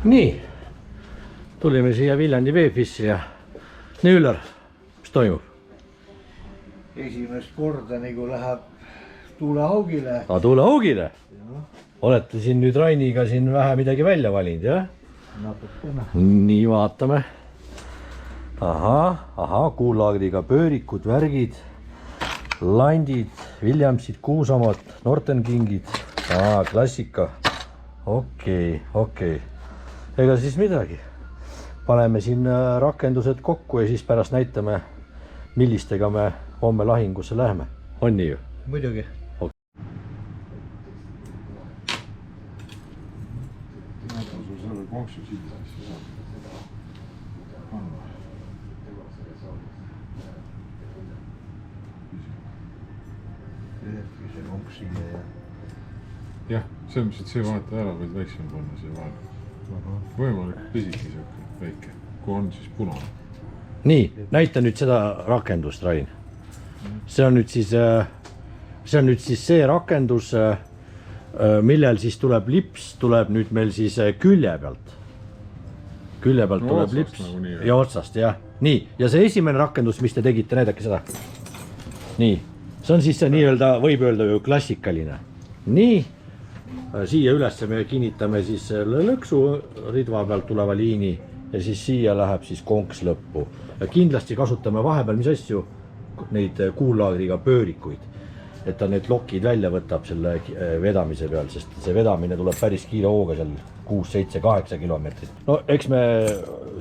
Nii, tulime siia Viljandi Veefissi ja nii Üllar, mis toimub? Esimest korda nagu läheb tuulehaugile. Tuulehaugile? Olete siin nüüd Rainiga siin vähe midagi välja valinud, jah? Natukene. Nii, vaatame. Aha, kuulaagriga pöörikud, värgid, landid, Williamsid, Kuusamad, Norton Kingid. Klassika. Okei. Ega siis midagi. Paneme siin rakendused kokku ja siis pärast näitame, millistega me homme lahingusse läheme. On nii ju? Muidugi. Konksu sisse saab. Jah, see on see vaata ära, võid väiksem panna see vahel. Võimalik pisiki siuke väike, kui on siis punane. Nii, näita nüüd seda rakendust, Rain. See on nüüd siis see rakendus, millel siis tuleb lips, tuleb nüüd meil siis külje pealt. Külje pealt tuleb lips ja otsast, jah. Nii, ja see esimene rakendus, mis te tegite, näidake seda. Nii, see on siis see nii-öelda, võib öelda ju klassikaline. Nii, siia üles me kinnitame siis lõksu ridva pealt tuleva liini ja siis siia läheb siis konks lõppu. Ja kindlasti kasutame vahepeal, mis asju, neid kuullaagriga pöörikuid. Et ta need lokid välja võtab selle vedamise peal, sest see vedamine tuleb päris kiire hooga seal 6, 7, 8 kilomeetrit. No eks me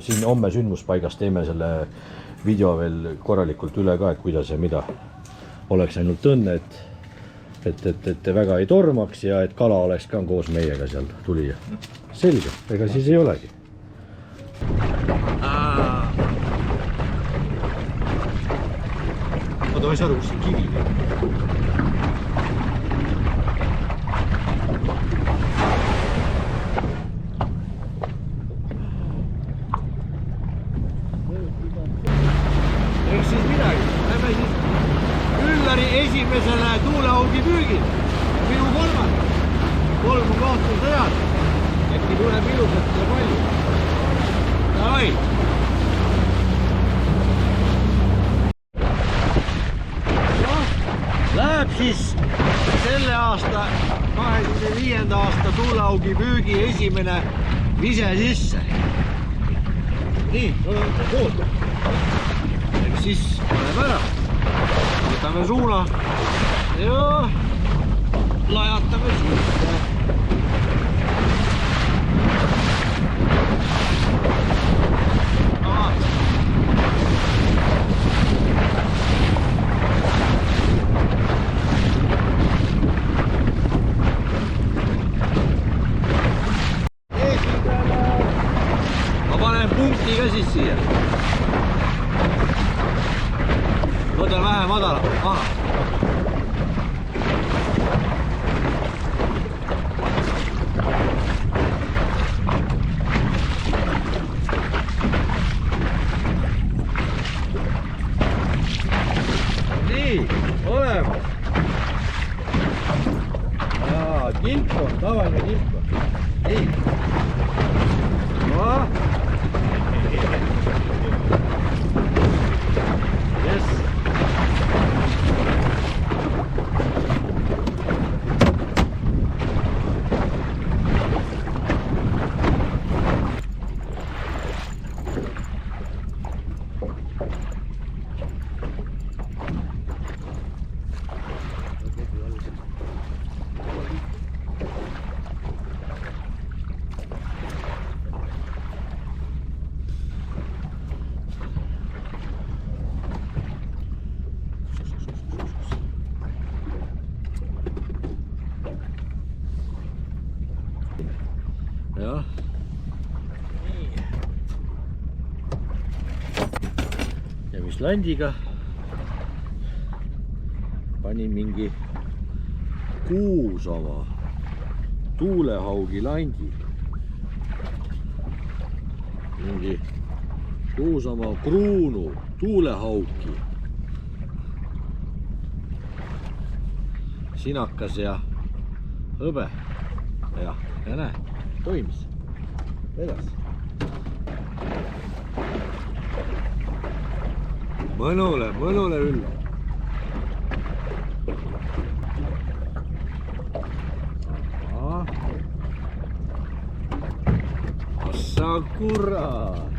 siin homme sündmuspaigas teeme selle video veel korralikult üle ka, et kuidas ja mida. Oleks ainult õnne, et väga ei tormaks ja et kala oleks ka koos meiega seal tulija. Selge, ega siis ei olegi. Ma ei saa aru, kus see kivi on. Eks siis midagi, lähme siis Üllari esimesele tuulehaugi püügil. Minu kolmand. 3 kohtul sõjad. Äkki tuleb ilusat ja palju. Davai! Läheb siis selle aasta, 25. aasta tuulehaugi püügi esimene vise sisse. Nii, oleme pool. Eks siis paneb ära. Võtame suuna ja lajatame sisse. Ma panen punkti ka siis siia. Võtan vähe madala. Nii, olemas. Kilpon, tavaline kilpon. Nii. Yes. Jah. Ja mis landiga panin mingi Kuusama tuulehaugi landi. Mingi Kuusama Kruunu tuulehauki. Sinakas ja hõbe. Ja näe, toimis. edasi. Mõnule Üllar. Assa kurat.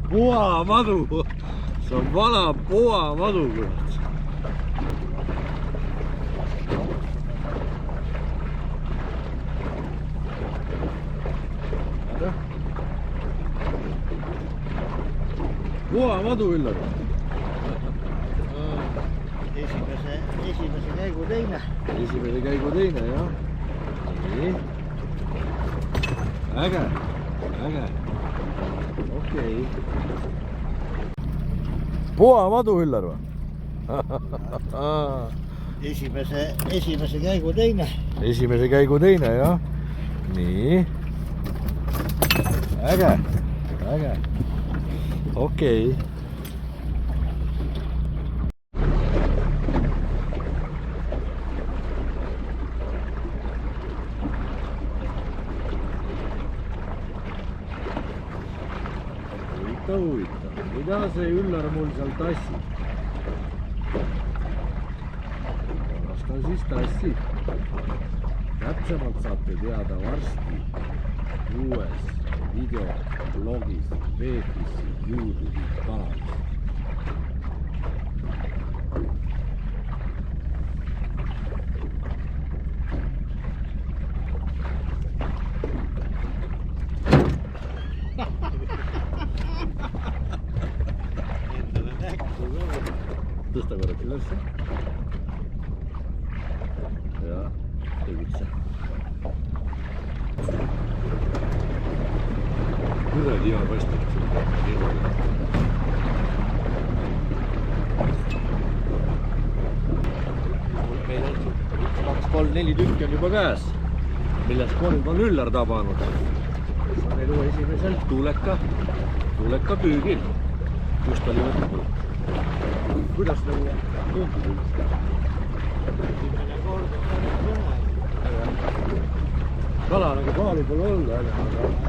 Puamadu. See on vana puamadu, kurat. Puamadu, Üllar. Esimese käigu teine. Esimese käigu teine, jah. Nii. Äge. Okei. Puamadu, Üllar või? Esimese käigu teine. Esimese käigu teine, jah. Nii. Äge. Okei. Huvitav. Mida see Üllar mul seal tassib? Kas ta siis tassib? Täpsemalt saate teada varsti uues videoblogis Peetrisse YouTube'i kanalis. Tõsta korraks ülesse. Ja tegutse. Kuradi hea paistab. Meil on 1, 2, 3, 4 tükki on juba käes, millest 3 on Üllar tabanud. See on meil uue esimesel tuuleka püügil. Just oli võtnud. Kuidas nagu tundub üldse? Esimene kord on põnev. Kala nagu paali pole olnud, aga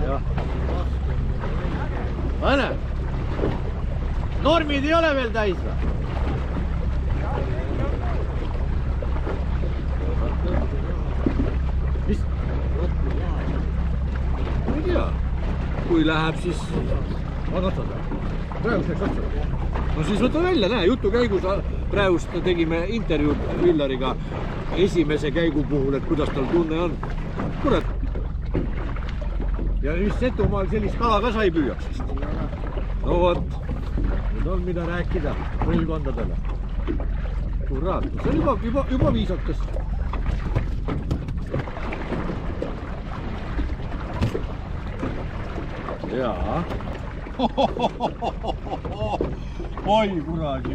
jah. Aine! Normid ei ole veel täis või? Mis? Ei tea. Kui läheb, siis ma katson. Praegust läks otsa. No siis võta välja, näe, jutu käigus praegust tegime intervjuud Üllariga esimese käigu puhul, et kuidas tal tunne on. Kurat. Ja just Setumaal sellist kala ka sai püüaks vist. No vot, nüüd on mida rääkida põlvkondadele. Kurat, see on juba viisakas. Jaa. Oi kuradi.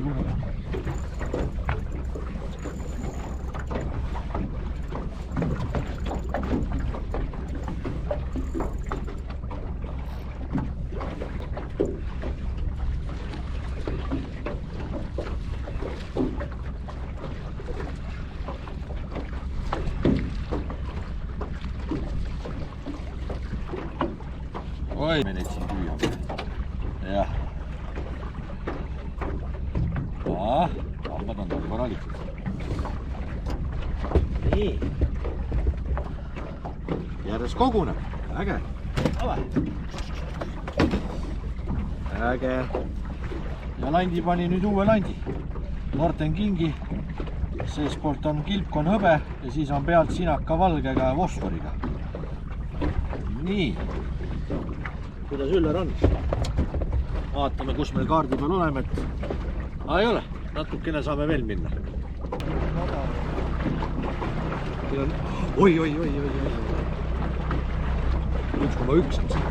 Oi, me neid siin püüame. Jah. Hambad on tal korralikud. Nii. Järjest koguneb. Äge. Äge. Ja landi pani nüüd uue landi. Norten Kingi. Seespoolt on kilpkon hõbe ja siis on pealt sinaka valgega ja fosforiga. Nii. Kuidas Üllar on? Vaatame, kus meil kaardi peal oleme, et... ei ole, natukene saame veel minna. Oi. 1,1 on see.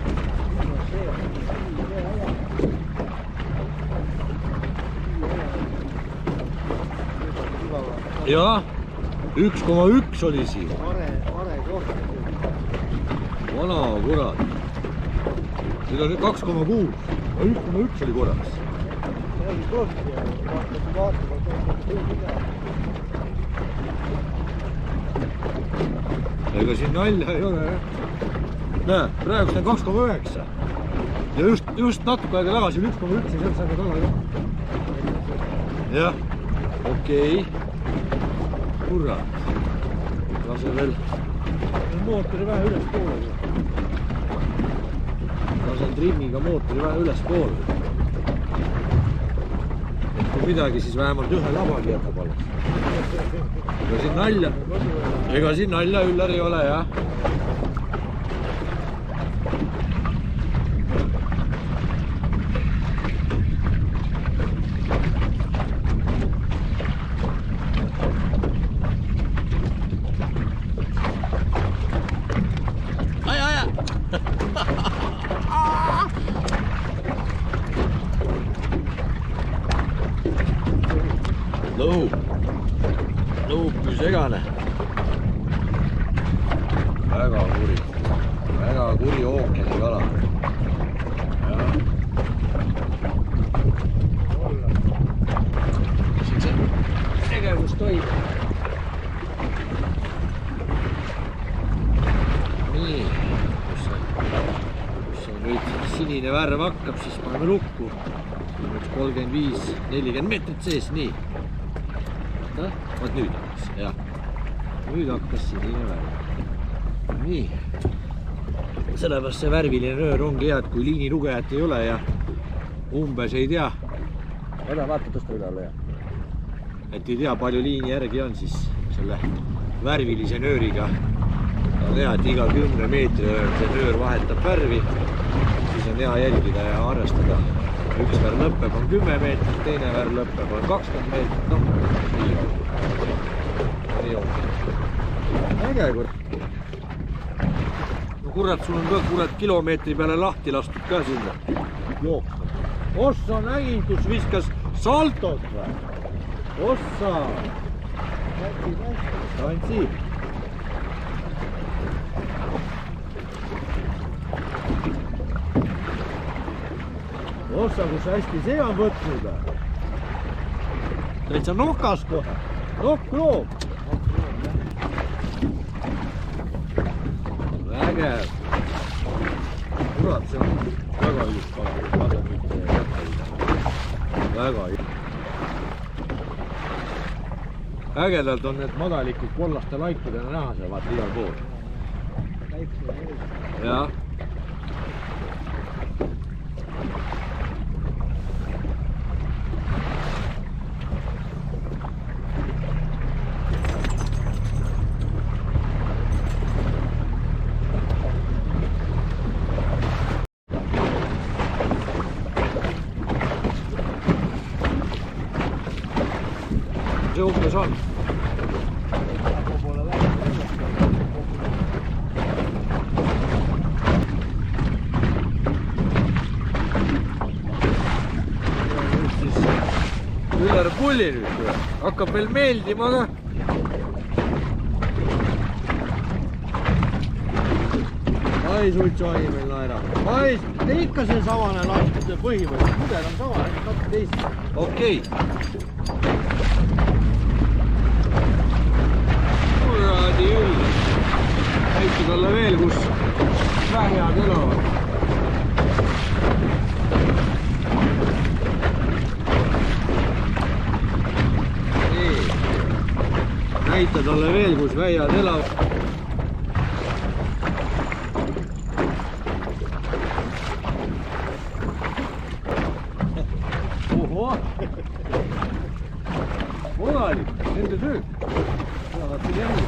Jaa, 1,1 oli siin. Vana kurat. Nüüd on 2,6. 1,1 oli korraks. Ega siin nalja ei ole, jah. näe, praegu on 2,9 ja just natuke aega tagasi oli 1,1 ja sealt saime kala ka. Jah, okei. Kurat. Lase veel mootori vähe üles poole. Lasen trimmiga mootori vähe üles poole. Et kui midagi, siis vähemalt ühe labagi jätab alles. Ega siin nalja Üllar ei ole, jah. Lõhup kui segane. Väga kuri ookeani kala. Siin see tegevus toib. Nii, kus on nüüd sinine värv hakkab, siis paneme lukku. 35, 40 meetrit sees, nii. Vaat nüüd hakkas, jah. Nüüd hakkas sinine värv. Nii. Sellepärast see värviline nöör ongi hea, et kui liinilugejat ei ole ja umbes ei tea. Vaata tõsta üle, jah. Et ei tea, palju liini järgi on, siis selle värvilise nööriga on hea, et iga 10 meetri see nöör vahetab värvi. Siis on hea jälgida ja arvestada. Üks värv lõppeb on 10 meetrit, teine värv lõppeb on 20 meetrit, nii on. Äge, kurat. No kurat, sul on ka kurat kilomeetri peale lahti lastud ka sinna. Jooksma. Ossa näidus viskas saltot või? Ossa. Tantsi. Ossa, kus hästi see on võtnud. Täitsa nokas kohe. Nokk loob. Vägev. Kurat, see on väga ilus kala. Väga ilus. Ägedalt on need madalikud kollaste laikudena näha seal, vaata igal pool. Jah. See umbes on. Üllar pulli nüüd, hakkab veel meeldima ka. Ai suitsuahi meil naerab. Ai, ikka see samane lahtide põhimõte. Mudel on sama, natuke teist. Okei. Kuradi Üllar. Näitu talle veel, kus vähjad elavad. Näita talle veel, kus vähjad elavad. Oho! Moralik, nende söök. Saavad siin jälle.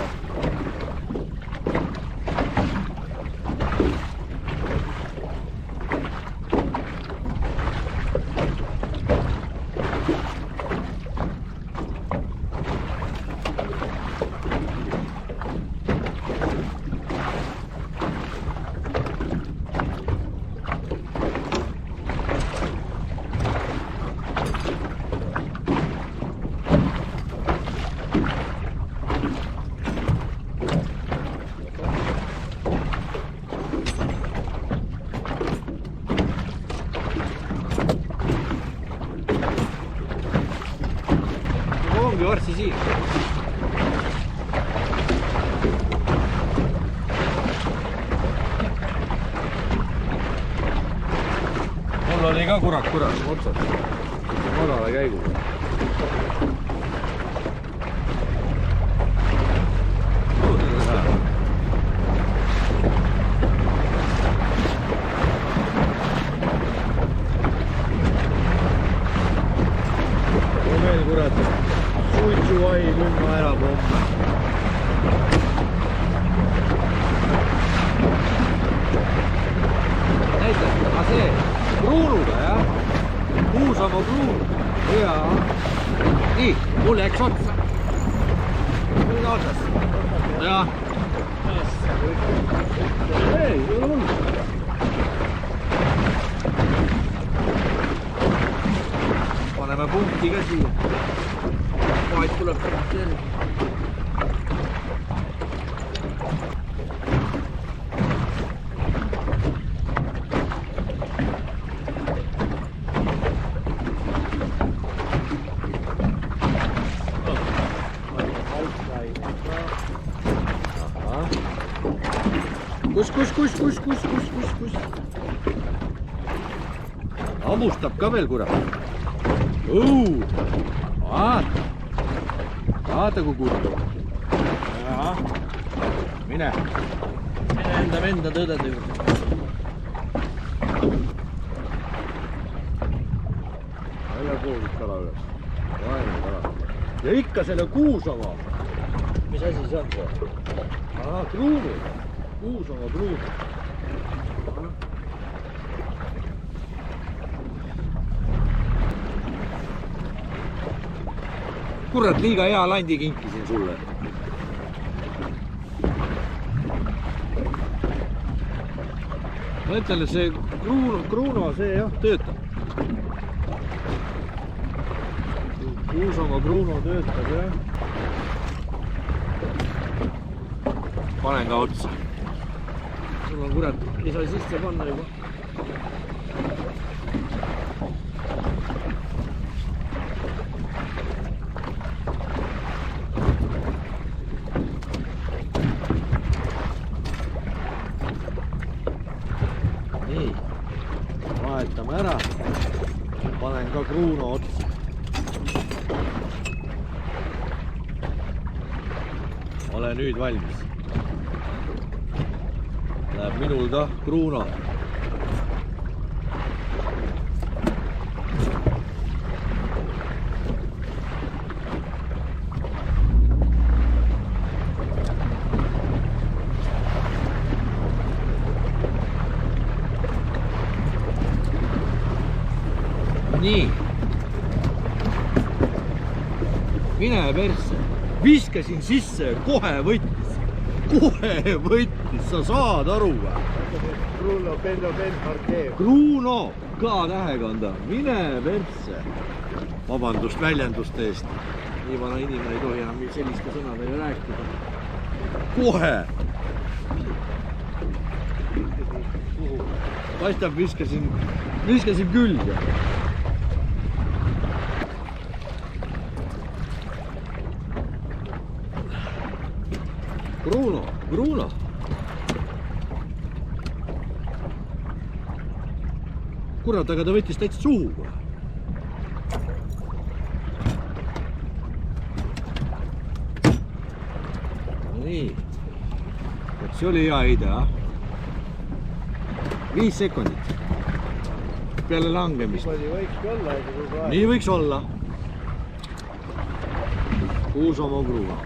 Ongi varsti siin. ka kurat otsas. Madala käiguga. Meil kurat suitsuai küll naerab homme. Näitas, aga see kruunuga, jah? Kuusamaa kruun. Jaa. Nii, mul läks otsa. Mul otsas. Jah. Ei ole hullu. Paneme punkti ka siia. Vaid tuleb punkti järgi. Kus. Hammustab ka veel, kurat. Vaata kui kurb. Mine enda venda tõdede juurde. Välja koolid kala üles. Vaene kala. Ja ikka selle Kuusamaa. Mis asi see on see? Kruunu. Kuusamaa kruunu. Kurat, liiga hea landi kinkisin sulle. Ma ütlen, et see kruuno, see jah, töötab. Kuusamaa kruuno töötab, jah. Panen ka otsa. Sul on kurat, ei saa sisse panna juba. Nii, vahetame ära. Panen ka kruuno otsa. Olen nüüd valmis. Läheb minul ka kruuno. Nii. Mine persse. Viskasin sisse ja kohe võttis. Sa saad aru või? Bruno Benno Benpartee. Kruuno ka tähega on ta. Mine persse. Vabandust väljenduste eest. Nii vana inimene ei tohi enam selliste sõnadega rääkida. Kohe. Paistab, viskasin külge. Kruuno. Kurat, aga ta võttis täitsa suhu. Nii. See oli hea heide, jah? 5 sekundit. Peale langemist. Nii võiks olla. Kuusamaa kruuno.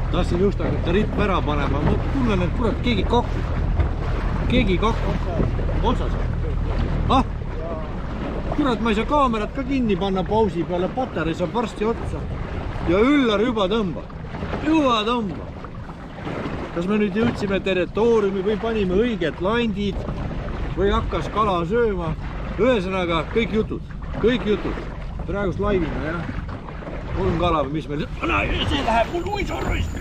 Tahtsin just hakata ripp ära panema, ma tunnen, et kurat, keegi kakub. Otsas. Kurat, ma ei saa kaamerat ka kinni panna pausi peale, patarei saab varsti otsa. Ja Üllar juba tõmbab. Kas me nüüd jõudsime territooriumi või panime õiged landid või hakkas kala sööma. Ühesõnaga, kõik jutud. Praegust laivina, jah. 3 kala või mis meil... See läheb mul uisorruist.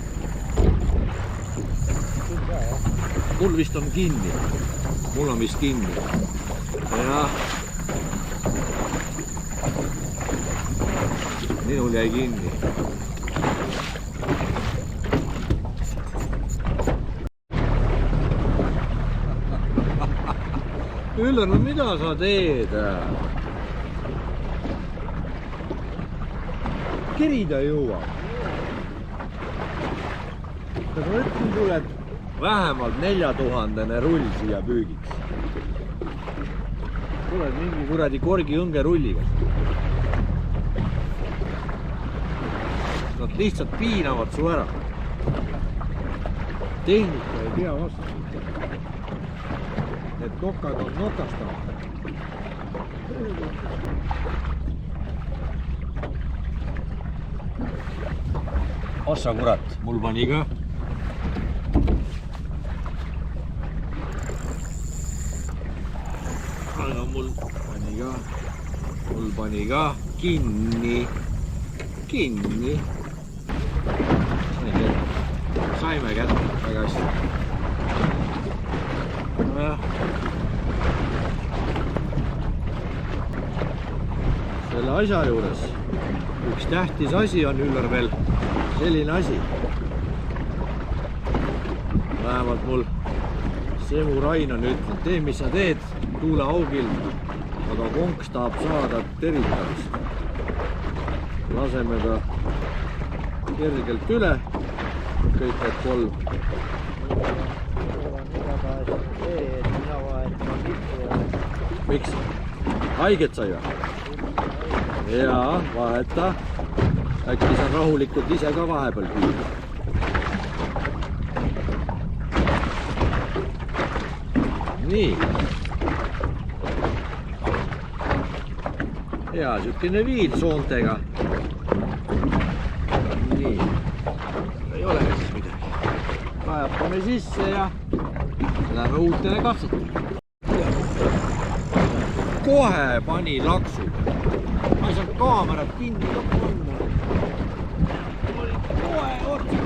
Mul vist on kinni. Mul on vist kinni. Jah. minul jäi kinni. Üllar, no mida sa teed? Kerida ei jõua. Kas ma ütlen sulle, et vähemalt 4000 rull siia püügiks. Tuled mingi kuradi korgi õnge rulliga. Nad lihtsalt piinavad su ära. Tehnika ei tea vastu. Need nokad on nokastavad. Ossa kurat, mul pani ka. Aga mul pani ka kinni. Saime kätte väga hästi. Nojah. Selle asja juures üks tähtis asi on, Üllar, veel selline asi. Vähemalt mul Semu Rain on ütlenud, tee mis sa teed tuuleaugil, aga konks tahab saada teritamist. Laseme ta kergelt üle, kõik need 3. Miks? Haiget sai või? Jaa, vaheta. Äkki saan rahulikult ise ka vahepeal püüda. Nii. Hea, sükene viil soontega. Nii. Ei ole siis midagi. Kajapame sisse ja läheme uutele katsetele. Kohe pani laksu. Ma ei saanud kaamerat kinni ka panna. Kohe otsa.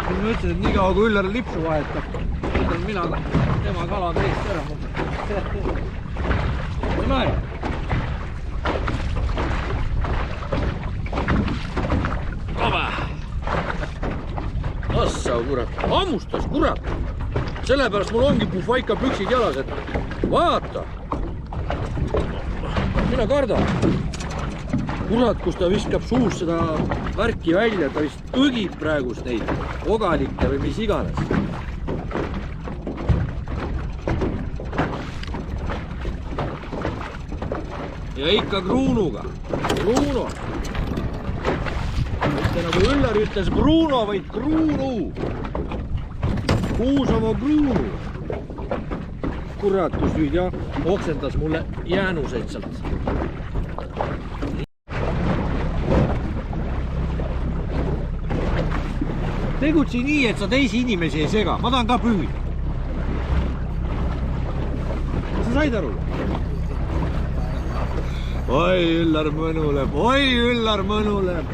Ma ütlesin, et nii kaua kui Üllar lipsu vahetab, võtan mina tema kalad eest ära. Ma naera. Assa kurat, hammustas kurat. Sellepärast mul ongi puhvaika püksid jalas, et vaata. Mina kardan. Kurat, kus ta viskab suus seda värki välja, ta vist õgib praegust neid ogalikke või mis iganes. Ja ikka Brunuga. Bruno. Mitte nagu Üllar ütles Bruno, vaid Brunu. Kuusamo Brunu. Kurat, kus nüüd jah, oksendas mulle jäänuseid sealt. Tegutsi nii, et sa teisi inimesi ei sega. Ma tahan ka püüda. Kas sa said aru? Oi, Üllar mõnuleb. Oi, Üllar mõnuleb.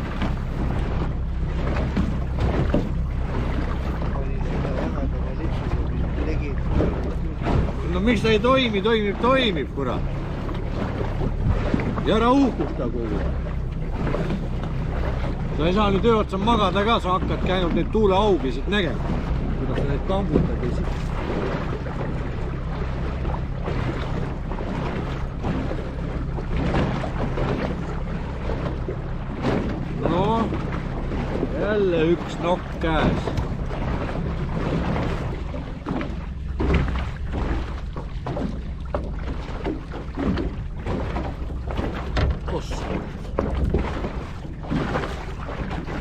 No miks ta ei toimi? Toimib, kurat. Ja ära uhkusta kogu. Sa ei saa nüüd öö otsa magada ka, sa hakkadki ainult neid tuuleaugisid nägema. Kuidas sa neid kambutad ei siit. No, jälle üks nokk käes.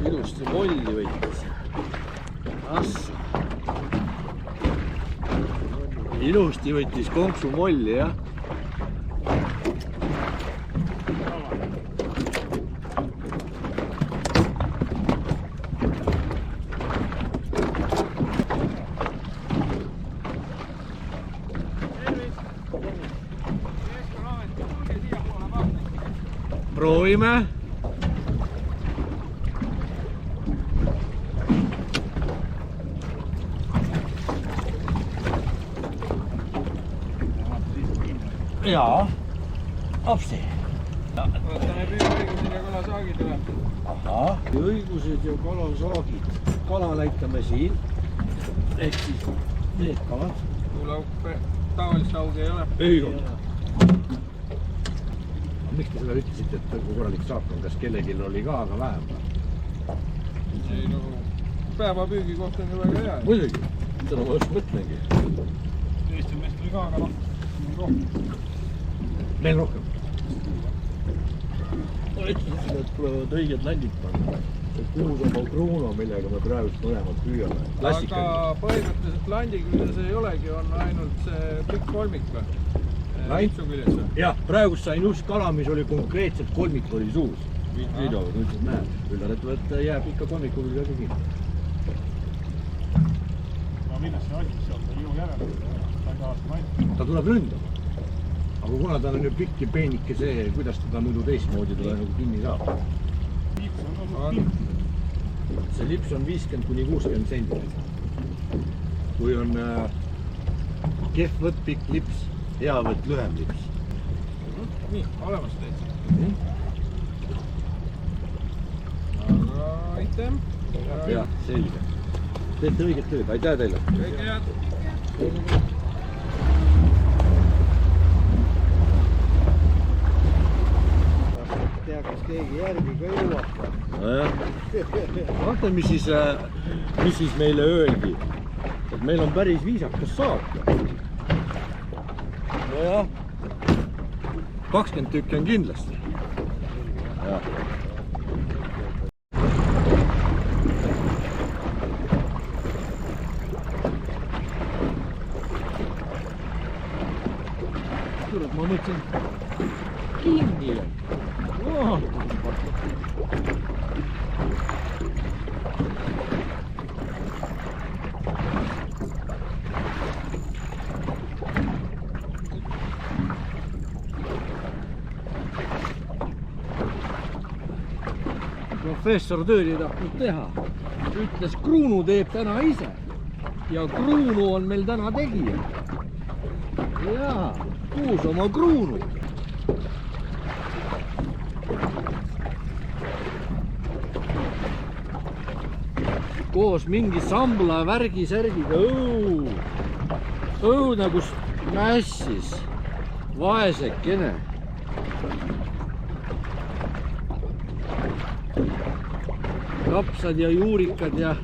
Ilusti molli võttis. Assa. Ilusti võttis konksu molli, jah. Proovime. jaa, apsi. Võtame püügiõigused ja kalasaagid üle. Ahah. Õigused ja kalasaagid. Kala näitame siin. Ehk siis need kalad. Kuulauk, tavalist augi ei ole. Ei ole. Miks te seda ütlesite, et kui korralik saak on, kas kellelgi oli ka, aga vähem? Ei no, päevapüügi koht on ju väga hea. Muidugi, seda ma just mõtlengi. Eesti meestri ka, aga rohkem. Meil rohkem. Ma ütlesin, et tulevad õiged landid panna. Kuusama Bruno, millega me praegu mõlemad püüame. Aga põhimõtteliselt landi küljes ei olegi, on ainult see pikk kolmik või? Litsu küljes või? Jah, praegu sain just kala, mis oli konkreetselt kolmik oli suus. Videoga, kui ütlesid, näe, Üllar, et jääb ikka kolmiku külje ka kinni. No milles see asi seal, ta jõu järele, ta ei taha seda ainult. Ta tuleb ründama. Aga kuna ta on ju pikk ja peenike see, kuidas teda muidu teistmoodi teda nagu kinni saab? See lips on 50 kuni 60 sentimeetrit. Kui on kehv võtt, pikk lips, hea võtt, lühem lips. Nii, olemas täitsa. Aga aitäh. Jah, selge. Teete õiget tööd, aitäh teile. Kõike head. tea, kas keegi järgi ka jõuab. Vaata, mis siis meile öeldi, et meil on päris viisakas saak. Nojah, 20 tükki on kindlasti. Kurat, ma mõtlesin kinni. Professor tööd ei tahtnud teha. Ütles, Kruunu teeb täna ise. Ja Kruunu on meil täna tegija. Jaa, kuus oma Kruunu. Koos mingi sambla värgi-särgiga õu nagu mässis. Vaesekene. Kapsad ja juurikad ja...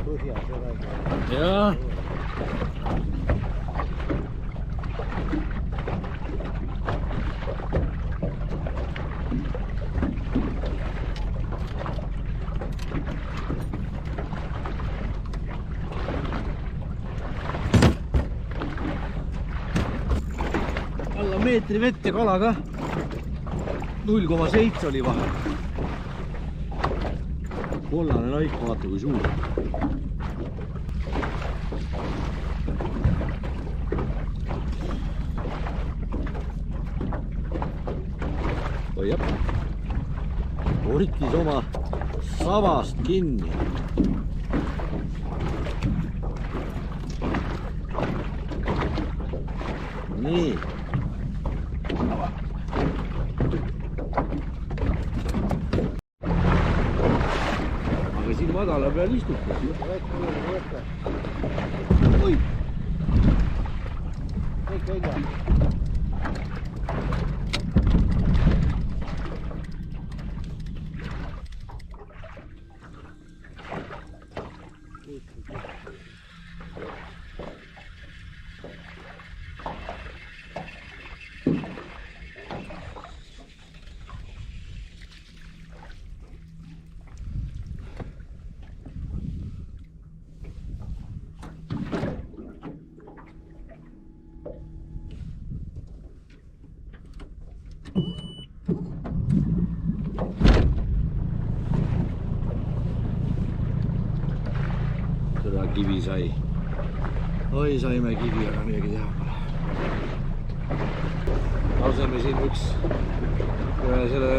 Põhjas olegi. Jaa. Alla meetri vett ja kala ka. 0,7 oli vahe. Kollane laik, vaata kui suur. Hoiab. Võttis oma savast kinni. Nii. Aga siin madala peal istutas. Oi. Kõik õige. Seda kivi sai. Oi, saime kivi, aga midagi teha pole. Laseme siin ühe selle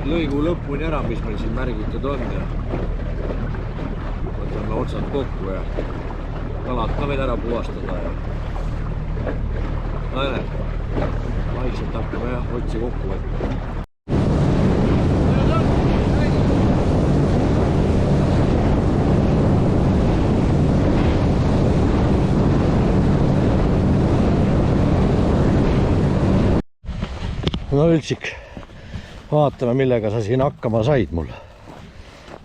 lõigu lõpuni ära, mis meil siin märgitud on. Ja võtame otsad kokku ja kalad ka veel ära puhastada. Ja... Näe, see kokku võtta. No Üldsik, vaatame, millega sa siin hakkama said mul.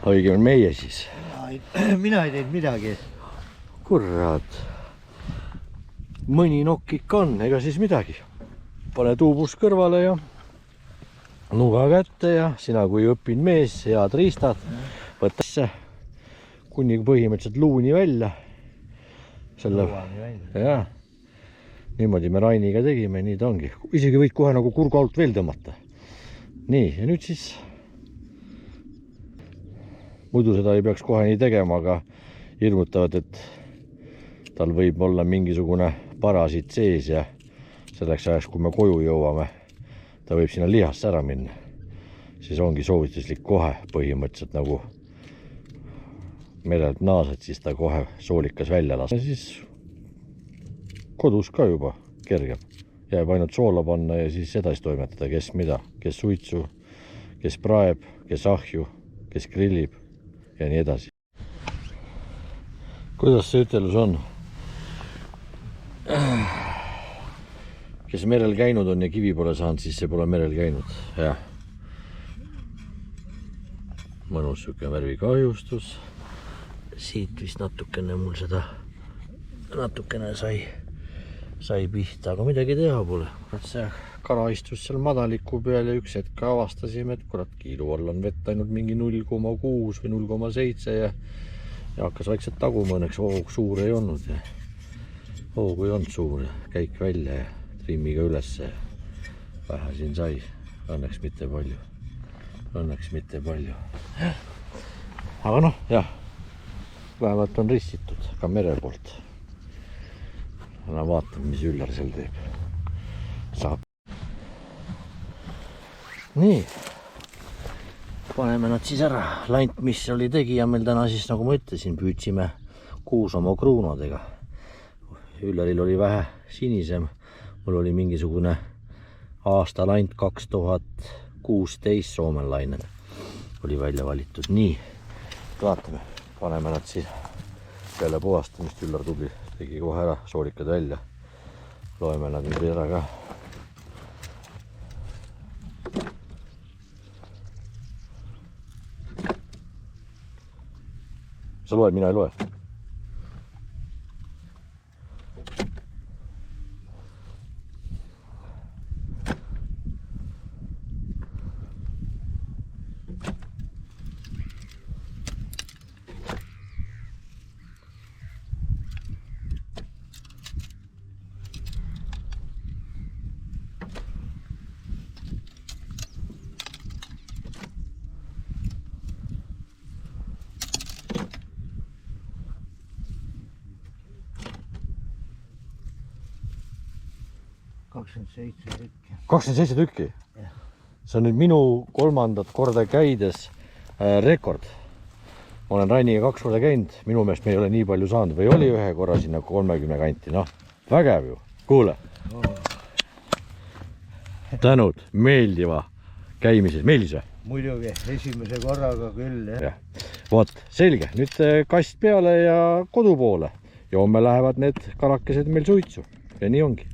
Õigemini meie siis. Mina ei teinud midagi. Kurat. Mõni nokk ikka on, ega siis midagi. Pane tuubus kõrvale ja nuga kätte ja sina kui õppinud mees, head riistad, võtta see kuni põhimõtteliselt luuni välja. Selle, jah. Niimoodi me Rainiga tegime, nii ta ongi. Isegi võid kohe nagu kurgu alt veel tõmmata. Nii, ja nüüd siis muidu seda ei peaks kohe nii tegema, aga hirmutavad, et tal võib olla mingisugune parasiit sees ja selleks ajaks, kui me koju jõuame, ta võib sinna lihasse ära minna. Siis ongi soovituslik kohe põhimõtteliselt nagu merelt naased, siis ta kohe soolikas välja lasta. Siis kodus ka juba kergem. Jääb ainult soola panna ja siis edasi toimetada, kes mida. Kes suitsu, kes praeb, kes ahju, kes grillib ja nii edasi. Kuidas see ütelus on? Kes merel käinud on ja kivi pole saanud, siis see pole merel käinud. Jah. Mõnus süke värvikahjustus. Siit vist natukene mul seda sai pihta, aga midagi teha pole. See kala istus seal madaliku peal ja üks hetk avastasime, et kurat, kiilu all on vett ainult mingi 0,6 või 0,7 ja hakkas vaikselt taguma, õnneks hoog suur ei olnud ja hoogu ei olnud suur ja käik välja ja trimmiga üles ja vähe siin sai, õnneks mitte palju. Aga noh, jah, vähemalt on ristitud ka mere poolt. Vaatame, mis Üllar seal teeb. Saab. Nii. Paneme nad siis ära. Lant, mis oli tegija meil täna siis, nagu ma ütlesin, püüdsime kuusamoo kruunadega. Üllaril oli vähe sinisem. Mul oli mingisugune aasta lant 2016 Soomenlainen. Oli välja valitud. Nii. Vaatame. Paneme nad siis peale puhastamist. Üllar tubli. Tegi kohe ära, soolikad välja. Loeme nad nüüd ära ka. Sa loed, mina ei loe. tükki. 27 tükki? See on nüüd minu 3. korda käides rekord. Ma olen Rainiga 2 korda käinud, minu meelest me ei ole nii palju saanud või oli ühe korra sinna 30 kanti, noh, vägev ju, kuule. Tänud, meeldiva käimises, meeldis või? Muidugi, esimese korraga küll, jah. Vot, selge, nüüd kast peale ja kodu poole. Ja homme lähevad need kalakesed meil suitsu ja nii ongi.